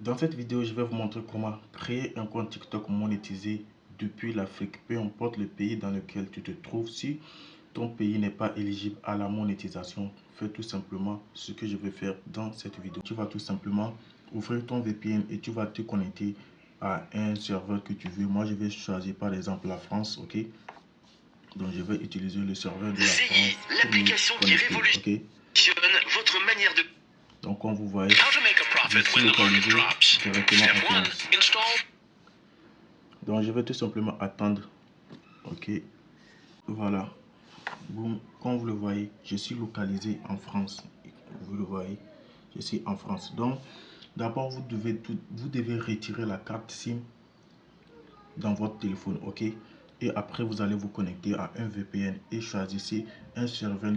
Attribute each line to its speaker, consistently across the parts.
Speaker 1: Dans cette vidéo, je vais vous montrer comment créer un compte TikTok monétisé depuis l'Afrique, peu importe le pays dans lequel tu te trouves. Si ton pays n'est pas éligible à la monétisation, fais tout simplement ce que je vais faire dans cette vidéo. Tu vas tout simplement ouvrir ton VPN et tu vas te connecter à un serveur que tu veux. Moi, je vais choisir par exemple la France, ok? Donc, je vais utiliser le serveur de la France.
Speaker 2: L'application qui révolutionne votre manière de...
Speaker 1: Donc, comme vous voyez, je suis localisé directement en France. Donc, je vais tout simplement attendre. Ok, voilà. Boum. Comme vous le voyez, je suis localisé en France. Vous le voyez, je suis en France. Donc, d'abord, vous devez retirer la carte SIM dans votre téléphone, ok? Et après, vous allez vous connecter à un VPN et choisissez un serveur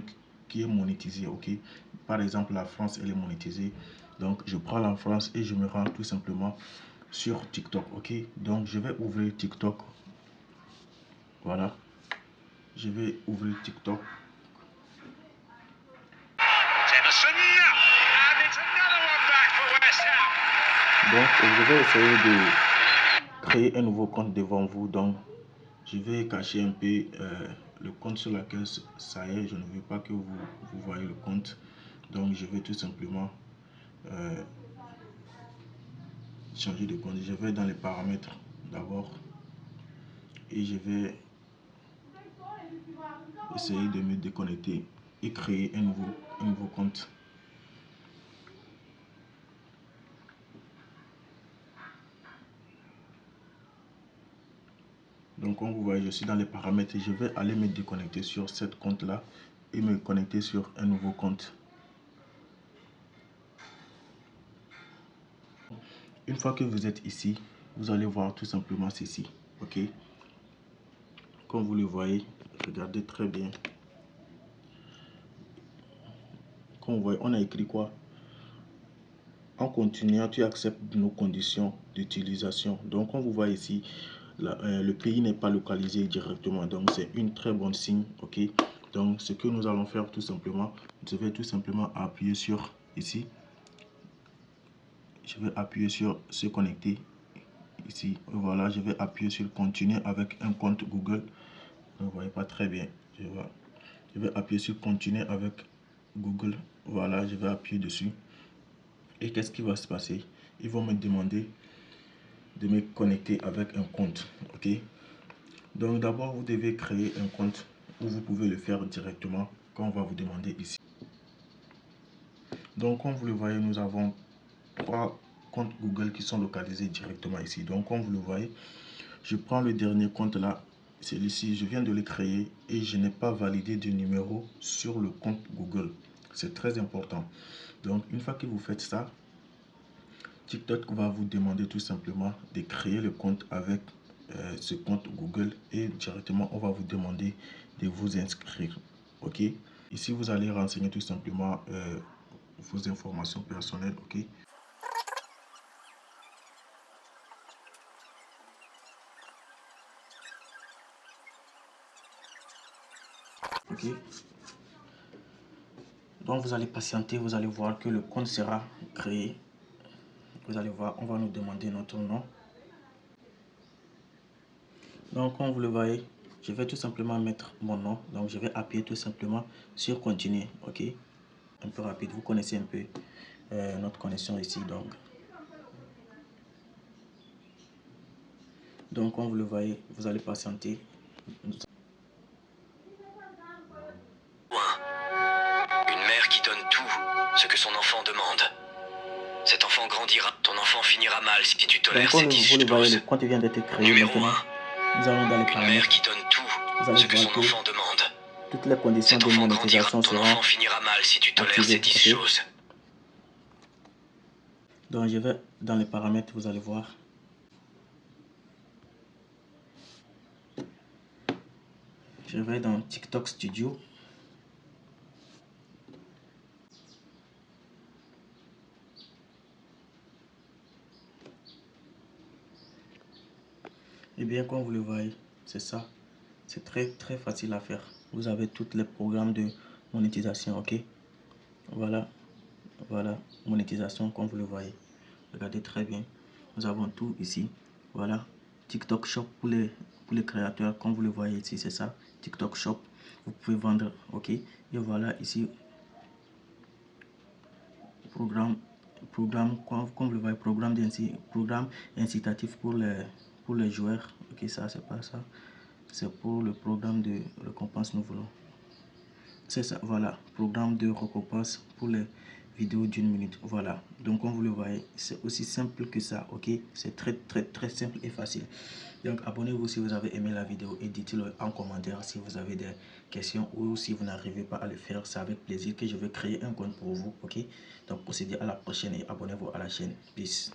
Speaker 1: qui est monétisé, ok? Par exemple, la France, elle est monétisée. Donc, je prends la France et je me rends tout simplement sur TikTok, ok? Donc, je vais ouvrir TikTok. Voilà. Je vais ouvrir TikTok. Donc, je vais essayer de créer un nouveau compte devant vous. Donc, je vais cacher un peu le compte sur lequel ça y est. Je ne veux pas que vous voyez le compte. Donc, je vais tout simplement changer de compte. Je vais dans les paramètres d'abord. Et je vais essayer de me déconnecter et créer un nouveau compte. Donc, comme vous voyez, je suis dans les paramètres et je vais aller me déconnecter sur cette compte-là et me connecter sur un nouveau compte. Une fois que vous êtes ici, vous allez voir tout simplement ceci. Ok. Comme vous le voyez, regardez très bien. Comme vous voyez, on a écrit quoi? En continuant, tu acceptes nos conditions d'utilisation. Donc, comme vous voyez ici, le pays n'est pas localisé directement. Donc, c'est une très bonne signe. Ok. Donc, ce que nous allons faire tout simplement, je vais tout simplement appuyer sur ici. Je vais appuyer sur se connecter ici. Voilà, je vais appuyer sur continuer avec un compte Google. Vous ne voyez pas très bien. Je vais appuyer sur continuer avec Google. Voilà, je vais appuyer dessus. Et qu'est-ce qui va se passer? Ils vont me demander de me connecter avec un compte. Ok. Donc d'abord, vous devez créer un compte ou vous pouvez le faire directement quand on va vous demander ici. Donc comme vous le voyez, nous avons 3 comptes Google qui sont localisés directement ici. Donc comme vous le voyez, je prends le dernier compte là. Celui-ci, je viens de le créer et je n'ai pas validé de numéro sur le compte Google. C'est très important. Donc, une fois que vous faites ça, TikTok va vous demander tout simplement de créer le compte avec ce compte Google et directement, on va vous demander de vous inscrire. Ok. Ici, vous allez renseigner tout simplement vos informations personnelles. Ok. Ok. Donc vous allez patienter, vous allez voir que le compte sera créé. Vous allez voir, on va nous demander notre nom. Donc comme vous le voyez, je vais tout simplement mettre mon nom. Donc je vais appuyer tout simplement sur continuer. Ok. Un peu rapide, vous connaissez un peu notre connexion ici. Donc comme vous le voyez, vous allez patienter.
Speaker 2: Une mère qui donne tout ce que son enfant demande. Cet enfant grandira, ton enfant finira mal si tu tolères cette
Speaker 1: vous le voyez,
Speaker 2: chose.
Speaker 1: le compte vient d'être créé.
Speaker 2: Numéro
Speaker 1: Maintenant,
Speaker 2: 1.
Speaker 1: nous allons dans les
Speaker 2: Une
Speaker 1: paramètres.
Speaker 2: mère qui donne tout ce que son enfant demande.
Speaker 1: Toutes les conditions
Speaker 2: Cet
Speaker 1: de
Speaker 2: enfant grandira,
Speaker 1: monétisation
Speaker 2: ton
Speaker 1: seront
Speaker 2: enfant finira mal si tu tolères
Speaker 1: activées.
Speaker 2: ces 10 choses.
Speaker 1: Donc je vais dans les paramètres, vous allez voir. Je vais dans TikTok Studio. Et bien comme vous le voyez, c'est ça. C'est très facile à faire. Vous avez tous les programmes de monétisation, ok. Voilà, monétisation comme vous le voyez. Regardez très bien. Nous avons tout ici. Voilà. TikTok Shop pour les créateurs. Comme vous le voyez ici, c'est ça. TikTok Shop. Vous pouvez vendre. Ok. Et voilà ici. Programme, comme vous le voyez, programme incitatif pour les joueurs. Ok, ça, c'est pas ça. C'est pour le programme de récompense, nous voulons. C'est ça, voilà, programme de récompense pour les vidéos d'1 minute. Voilà, donc comme vous le voyez, c'est aussi simple que ça, ok? C'est très simple et facile. Donc abonnez-vous si vous avez aimé la vidéo et dites-le en commentaire si vous avez des questions ou si vous n'arrivez pas à le faire. C'est avec plaisir que je vais créer un compte pour vous, ok? Donc on se dit à la prochaine et abonnez-vous à la chaîne. Peace.